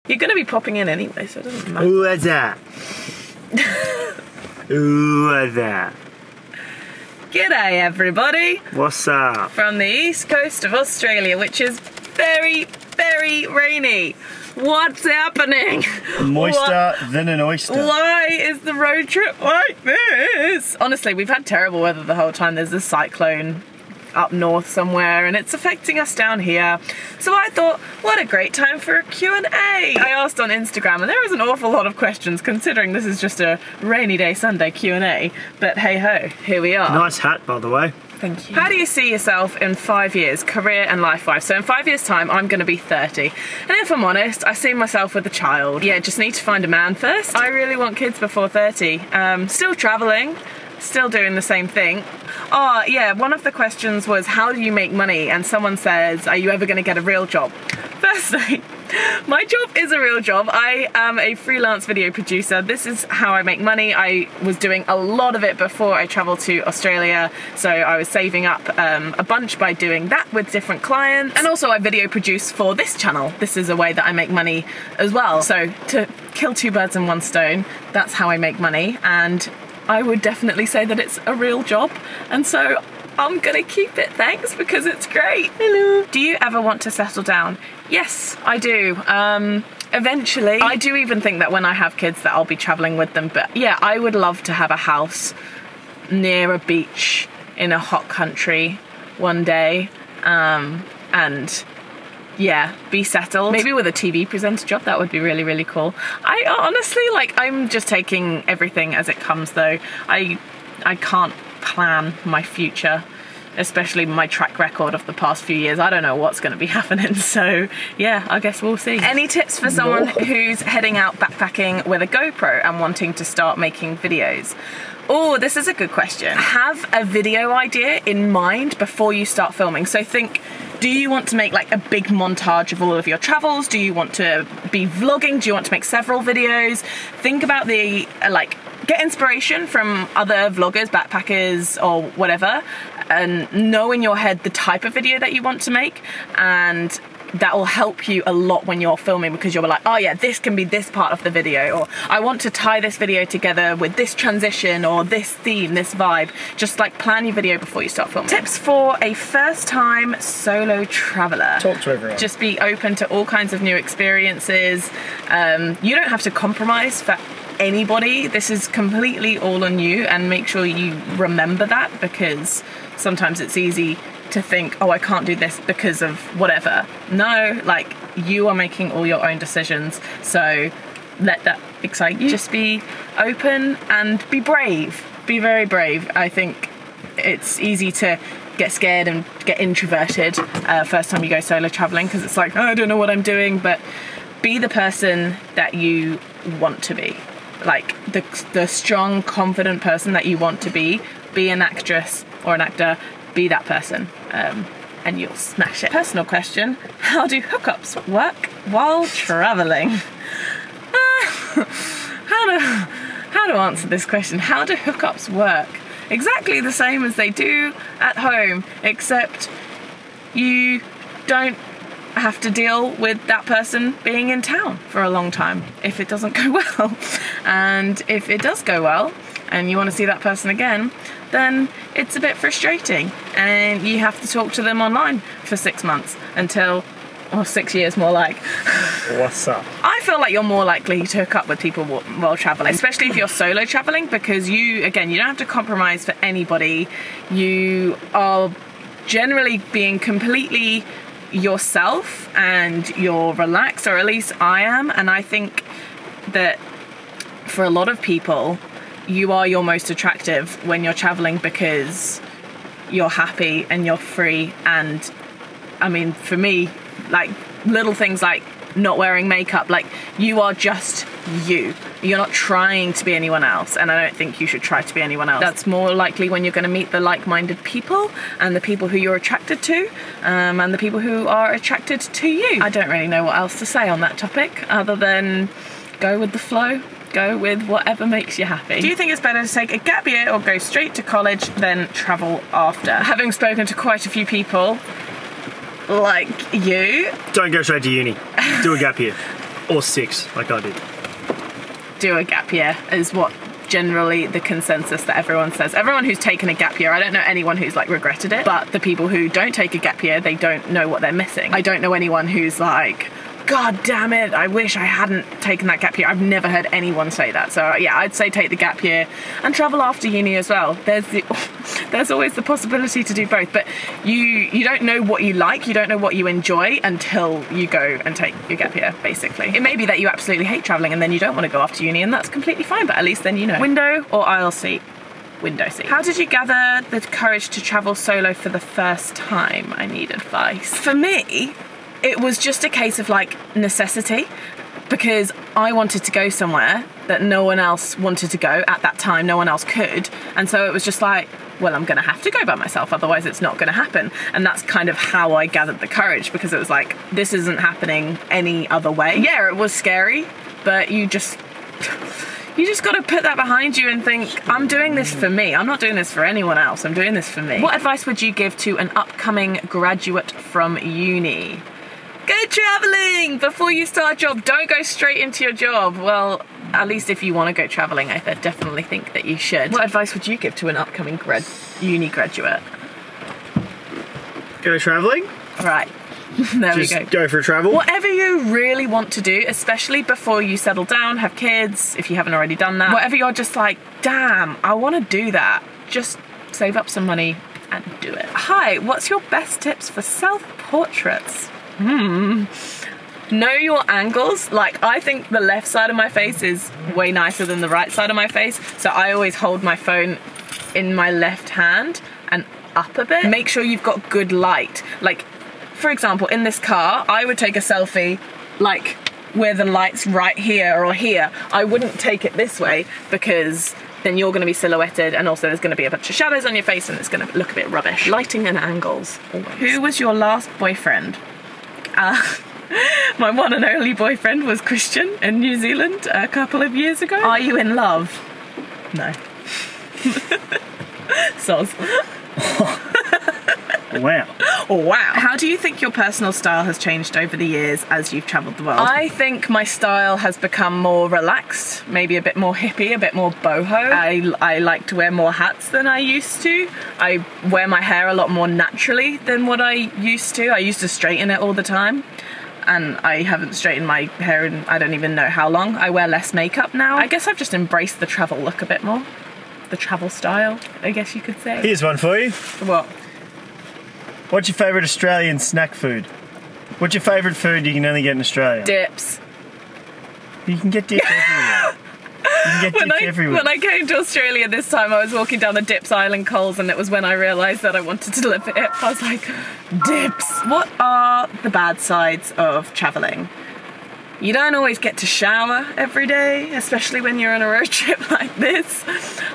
You're going to be popping in anyway, so it doesn't matter. Who was that? Who was that? G'day everybody! What's up? From the east coast of Australia, which is very, very rainy. What's happening? Moister than an oyster. Why is the road trip like this? Honestly, we've had terrible weather the whole time. There's a cyclone up north somewhere and it's affecting us down here. So I thought, what a great time for a Q&A. I asked on Instagram and there was an awful lot of questions considering this is just a rainy day Sunday Q&A. But hey ho, here we are. Nice hat, by the way. Thank you. How do you see yourself in 5 years, career and life-wise? So in 5 years' time, I'm going to be 30. And if I'm honest, I see myself with a child. Yeah, just need to find a man first. I really want kids before 30. Still travelling, still doing the same thing. Oh yeah, one of the questions was, how do you make money? And someone says, are you ever going to get a real job? Firstly, my job is a real job. I am a freelance video producer. This is how I make money. I was doing a lot of it before I travelled to Australia, so I was saving up a bunch by doing that with different clients. And also I video produce for this channel. This is a way that I make money as well. So to kill two birds in one stone, that's how I make money. And I would definitely say that it's a real job. And so I'm gonna keep it, thanks, because it's great. Hello. Do you ever want to settle down? Yes, I do. Eventually. I do even think that when I have kids that I'll be traveling with them, but yeah, I would love to have a house near a beach in a hot country one day, and yeah, be settled. Maybe with a TV presenter job, that would be really, really cool. I honestly, like, I'm just taking everything as it comes though. I can't plan my future, especially my track record of the past few years. I don't know what's going to be happening, so yeah, I guess we'll see. Any tips for someone who's heading out backpacking with a GoPro and wanting to start making videos? Oh, this is a good question. Have a video idea in mind before you start filming. So think, do you want to make like a big montage of all of your travels? Do you want to be vlogging? Do you want to make several videos? Think about the, get inspiration from other vloggers, backpackers, or whatever, and know in your head the type of video that you want to make, and that will help you a lot when you're filming, because you're like, oh yeah, this can be this part of the video, or I want to tie this video together with this transition or this theme, this vibe. Just like plan your video before you start filming. Tips for a first-time solo traveler. Talk to everyone. Just be open to all kinds of new experiences. You don't have to compromise for anybody. This is completely all on you, and make sure you remember that, because sometimes it's easy to think, oh, I can't do this because of whatever. No, like, you are making all your own decisions, so let that excite you. Just be open and be brave. Be very brave. I think it's easy to get scared and get introverted first time you go solo traveling, because it's like, oh, I don't know what I'm doing. But be the person that you want to be. Like the strong, confident person that you want to be. Be an actress or an actor. Be that person, and you'll smash it. Personal question: how do hookups work while traveling? How to answer this question? How do hookups work? Exactly the same as they do at home, except you don't have to deal with that person being in town for a long time if it doesn't go well. And if it does go well and you want to see that person again, then it's a bit frustrating and you have to talk to them online for 6 months until, or 6 years more like. What's up? I feel like you're more likely to hook up with people while traveling, especially if you're solo traveling, because you don't have to compromise for anybody. You are generally being completely yourself and you're relaxed, or at least I am. And I think that for a lot of people, you are your most attractive when you're traveling, because you're happy and you're free. And I mean, for me, like little things like not wearing makeup, like you are just you. You're not trying to be anyone else, and I don't think you should try to be anyone else. That's more likely when you're going to meet the like-minded people and the people who you're attracted to, and the people who are attracted to you. I don't really know what else to say on that topic other than go with the flow. Go with whatever makes you happy. Do you think it's better to take a gap year or go straight to college then travel after? Having spoken to quite a few people like you, don't go straight to uni. Do a gap year. Or 6, like I did. Do a gap year is what generally the consensus that everyone says. Everyone who's taken a gap year, I don't know anyone who's like regretted it, but the people who don't take a gap year, they don't know what they're missing. I don't know anyone who's like, God damn it, I wish I hadn't taken that gap year. I've never heard anyone say that. So yeah, I'd say take the gap year and travel after uni as well. There's always the possibility to do both, but you don't know what you like, you don't know what you enjoy until you go and take your gap year, basically. It may be that you absolutely hate traveling and then you don't want to go after uni, and that's completely fine, but at least then you know. Window or aisle seat? Window seat. How did you gather the courage to travel solo for the first time? I need advice. For me, it was just a case of like necessity, because I wanted to go somewhere that no one else wanted to go at that time, no one else could, and so it was just like, well, I'm gonna have to go by myself, otherwise it's not gonna happen. And that's kind of how I gathered the courage, because it was like, this isn't happening any other way. Yeah, it was scary, but you just gotta put that behind you and think, I'm doing this for me. I'm not doing this for anyone else. I'm doing this for me. What advice would you give to an upcoming graduate from uni? Go traveling before you start a job. Don't go straight into your job. Well, at least if you want to go traveling, I definitely think that you should. What advice would you give to an upcoming uni graduate? Go travelling? Right. There we go. Just go for a travel. Whatever you really want to do, especially before you settle down, have kids, if you haven't already done that. Whatever you're just like, damn, I want to do that. Just save up some money and do it. Hi, what's your best tips for self-portraits? Know your angles. Like, I think the left side of my face is way nicer than the right side of my face, so I always hold my phone in my left hand and up a bit. Make sure you've got good light. Like, for example, in this car, I would take a selfie like where the light's right here or here. I wouldn't take it this way, because then you're going to be silhouetted, and also there's going to be a bunch of shadows on your face and it's going to look a bit rubbish. Lighting and angles, always. Who was your last boyfriend? My one and only boyfriend was Christian in New Zealand a couple of years ago. Are you in love? No. Soz. Wow. Wow. How do you think your personal style has changed over the years as you've travelled the world? I think my style has become more relaxed, maybe a bit more hippie, a bit more boho. I like to wear more hats than I used to. I wear my hair a lot more naturally than what I used to. I used to straighten it all the time, and I haven't straightened my hair in I don't even know how long. I wear less makeup now. I guess I've just embraced the travel look a bit more. The travel style, I guess you could say. Here's one for you. What? What's your favourite Australian snack food? What's your favourite food you can only get in Australia? Dips. You can get dips everywhere. You can get dips everywhere. When I came to Australia this time, I was walking down the Dips Island Coles, and it was when I realised that I wanted to live it. I was like, dips. What are the bad sides of travelling? You don't always get to shower every day, especially when you're on a road trip like this.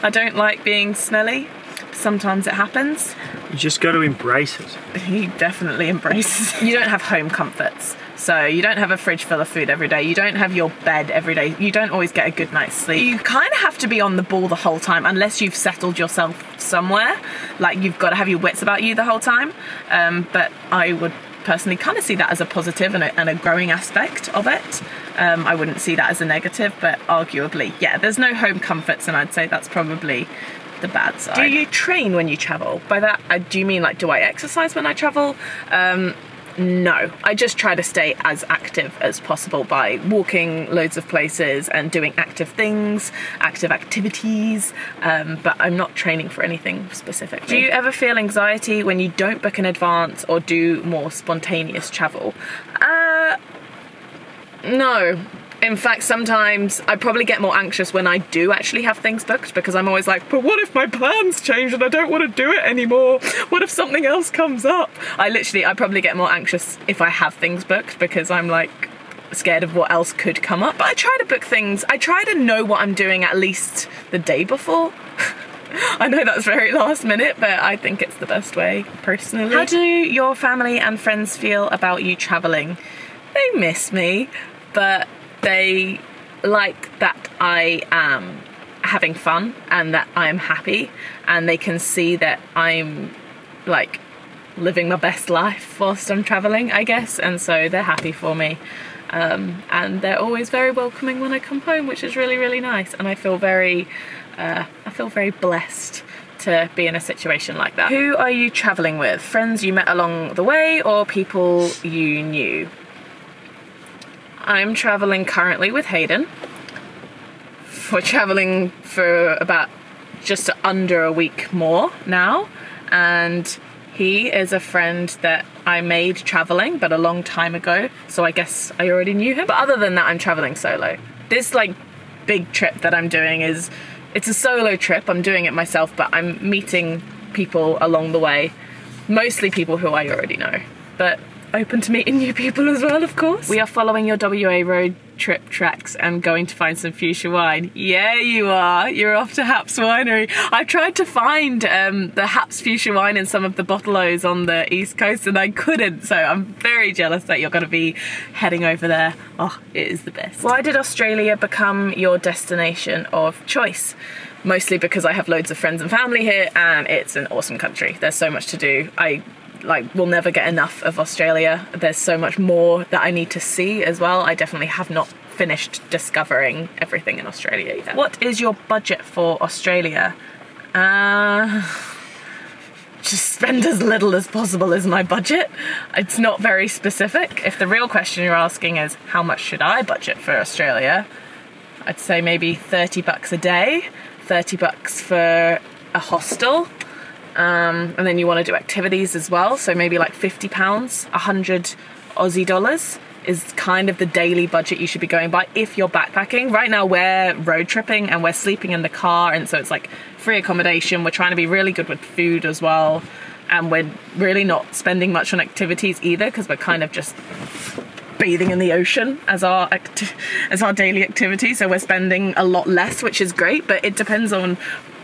I don't like being smelly. Sometimes it happens. You just got to embrace it. He definitely embraces it. You don't have home comforts. So you don't have a fridge full of food every day. You don't have your bed every day. You don't always get a good night's sleep. You kind of have to be on the ball the whole time, unless you've settled yourself somewhere. Like, you've got to have your wits about you the whole time. But I would personally kind of see that as a positive and a growing aspect of it. I wouldn't see that as a negative, but arguably, yeah, there's no home comforts, and I'd say that's probably the bad side. Do you train when you travel? By that, do you mean like, do I exercise when I travel? No, I just try to stay as active as possible by walking loads of places and doing active things, active activities, but I'm not training for anything specific. Do you ever feel anxiety when you don't book in advance or do more spontaneous travel? No. In fact, sometimes I probably get more anxious when I do actually have things booked, because I'm always like, but what if my plans change and I don't want to do it anymore? What if something else comes up? I probably get more anxious if I have things booked, because I'm like scared of what else could come up. But I try to book things. I try to know what I'm doing at least the day before. I know that's very last minute, but I think it's the best way, personally. How do your family and friends feel about you traveling? They miss me, but they like that I am having fun and that I'm happy, and they can see that I'm like living my best life whilst I'm traveling, I guess, and so they're happy for me. and they're always very welcoming when I come home, which is really, really nice. And I feel very blessed to be in a situation like that. Who are you traveling with? Friends you met along the way or people you knew? I'm traveling currently with Hayden. We're traveling for about just under a week more now, and he is a friend that I made traveling, but a long time ago, so I guess I already knew him. But other than that, I'm traveling solo. This like big trip that I'm doing it's a solo trip. I'm doing it myself, but I'm meeting people along the way, mostly people who I already know, but open to meeting new people as well, of course. We are following your WA road trip tracks and going to find some fuchsia wine. Yeah, you are. You're off to Haps Winery. I tried to find the Haps fuchsia wine in some of the bottle-os on the East Coast and I couldn't, so I'm very jealous that you're going to be heading over there. Oh, it is the best. Why did Australia become your destination of choice? Mostly because I have loads of friends and family here and it's an awesome country. There's so much to do. We'll never get enough of Australia. There's so much more that I need to see as well. I definitely have not finished discovering everything in Australia yet. What is your budget for Australia? Just spend as little as possible is my budget. It's not very specific. If the real question you're asking is how much should I budget for Australia, I'd say maybe 30 bucks a day, 30 bucks for a hostel. And then you want to do activities as well, so maybe like £50, 100 Aussie dollars is kind of the daily budget you should be going by if you're backpacking. Right now we're road tripping and we're sleeping in the car, and so it's like free accommodation. We're trying to be really good with food as well, and we're really not spending much on activities either because we're kind of just bathing in the ocean as our daily activity, so we're spending a lot less, which is great, but it depends on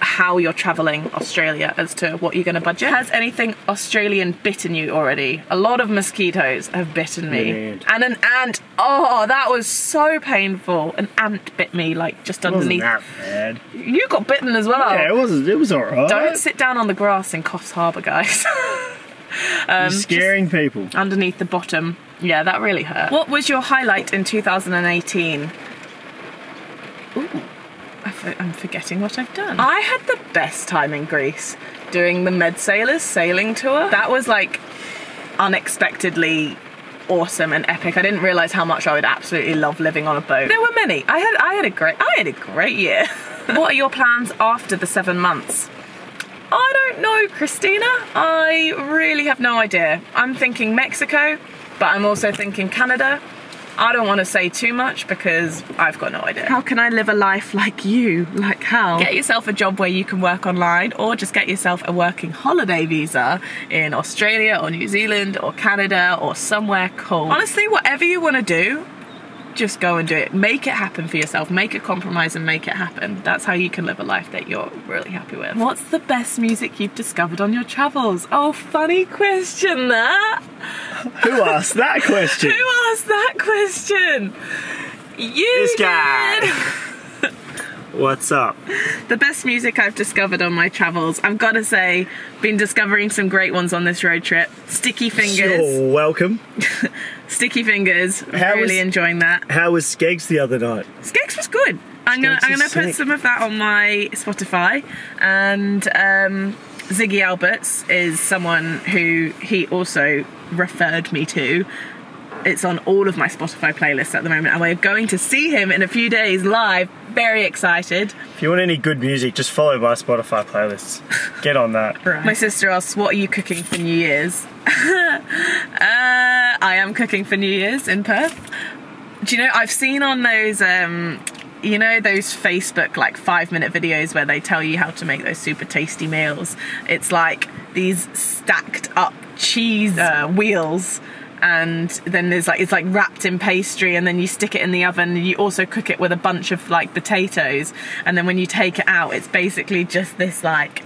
how you're traveling Australia as to what you're going to budget. Has anything Australian bitten you already? A lot of mosquitoes have bitten me. And an ant, oh, that was so painful. An ant bit me like just underneath. It wasn't that bad. You got bitten as well. Yeah, it was alright. Don't sit down on the grass in Coffs Harbour, guys. You're scaring people. Underneath the bottom. Yeah, that really hurt. What was your highlight in 2018? Ooh. I'm forgetting what I've done. I had the best time in Greece doing the Med Sailors sailing tour. That was like unexpectedly awesome and epic. I didn't realise how much I would absolutely love living on a boat. There were many. I had a great year. What are your plans after the 7 months? I don't know, Christina. I really have no idea. I'm thinking Mexico, but I'm also thinking Canada. I don't want to say too much because I've got no idea. How can I live a life like you? Like how? Get yourself a job where you can work online, or just get yourself a working holiday visa in Australia or New Zealand or Canada or somewhere cool. Honestly, whatever you want to do, just go and do it. Make it happen for yourself. Make a compromise and make it happen. That's how you can live a life that you're really happy with. What's the best music you've discovered on your travels? Oh, funny question that. Who asked that question? Who asked that question? You This guy. did. What's up? The best music I've discovered on my travels, I've got to say, been discovering some great ones on this road trip. Sticky Fingers. You're welcome. Sticky Fingers, really enjoying that. How was Skeggs the other night? Skeggs was good. I'm gonna put some of that on my Spotify. And Ziggy Alberts is someone who he also referred me to. It's on all of my Spotify playlists at the moment, and we're going to see him in a few days live. Very excited. If you want any good music, just follow my Spotify playlists. Get on that. Right. My sister asks, what are you cooking for New Year's? I am cooking for New Year's in Perth. Do you know, I've seen on those, you know, those Facebook like 5-minute videos where they tell you how to make those super tasty meals. It's like these stacked up cheese wheels, and then there's like, it's like wrapped in pastry, and then you stick it in the oven, and you also cook it with a bunch of like potatoes, and then when you take it out, it's basically just this like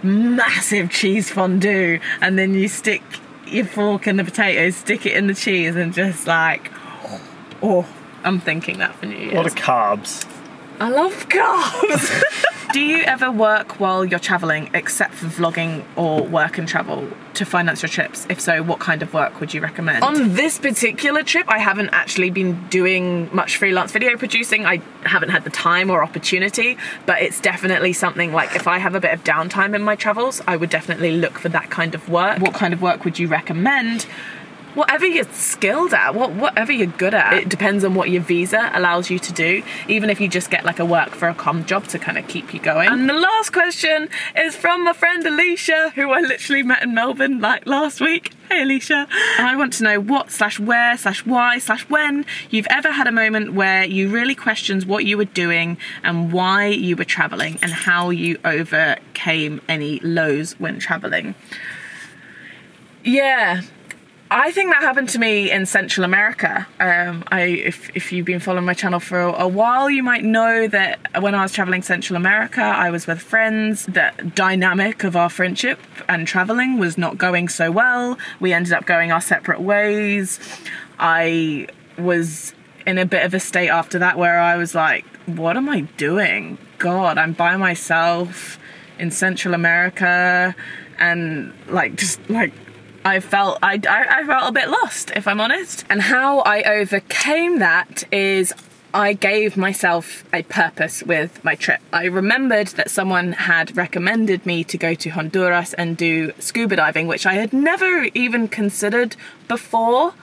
massive cheese fondue, and then you stick your fork in the potatoes, stick it in the cheese, and just like, oh, I'm thinking that for New Year's. A lot of carbs. I love carbs. Do you ever work while you're traveling except for vlogging or work and travel to finance your trips? If so, what kind of work would you recommend? On this particular trip, I haven't actually been doing much freelance video producing. I haven't had the time or opportunity, but it's definitely something like if I have a bit of downtime in my travels, I would definitely look for that kind of work. What kind of work would you recommend? Whatever you're skilled at, whatever you're good at. It depends on what your visa allows you to do, even if you just get like a work for a comm job to kind of keep you going. And the last question is from my friend Alicia, who I literally met in Melbourne like last week. Hey Alicia. And I want to know what/where/why/when you've ever had a moment where you really questioned what you were doing and why you were traveling and how you overcame any lows when traveling. Yeah. I think that happened to me in Central America. If you've been following my channel for a while, you might know that when I was traveling Central America, I was with friends. The dynamic of our friendship and traveling was not going so well. We ended up going our separate ways. I was in a bit of a state after that where I was like, what am I doing? God, I'm by myself in Central America, and I felt a bit lost, if I'm honest. And how I overcame that is I gave myself a purpose with my trip. I remembered that someone had recommended me to go to Honduras and do scuba diving, which I had never even considered before.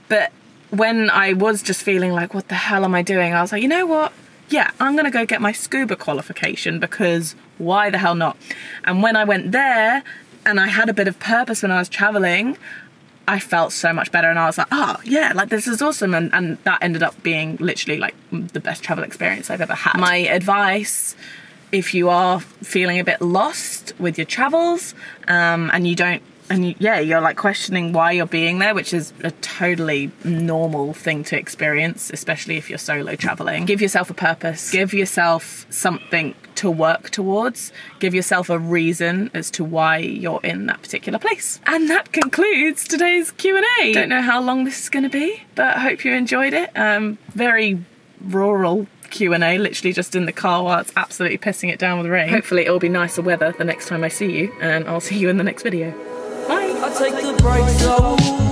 But when I was just feeling like, what the hell am I doing? I was like, you know what? Yeah, I'm gonna go get my scuba qualification, because why the hell not? And when I went there, and I had a bit of purpose when I was traveling, I felt so much better, and I was like, oh yeah, like this is awesome. And that ended up being literally like the best travel experience I've ever had. My advice, if you are feeling a bit lost with your travels, you're like questioning why you're being there, which is a totally normal thing to experience, especially if you're solo traveling. Give yourself a purpose, give yourself something to work towards, give yourself a reason as to why you're in that particular place. And that concludes today's Q&A. Don't know how long this is going to be, but I hope you enjoyed it. Very rural Q&A, literally just in the car while it's absolutely pissing it down with rain. Hopefully it'll be nicer weather the next time I see you, and I'll see you in the next video. Bye. I take the bright road.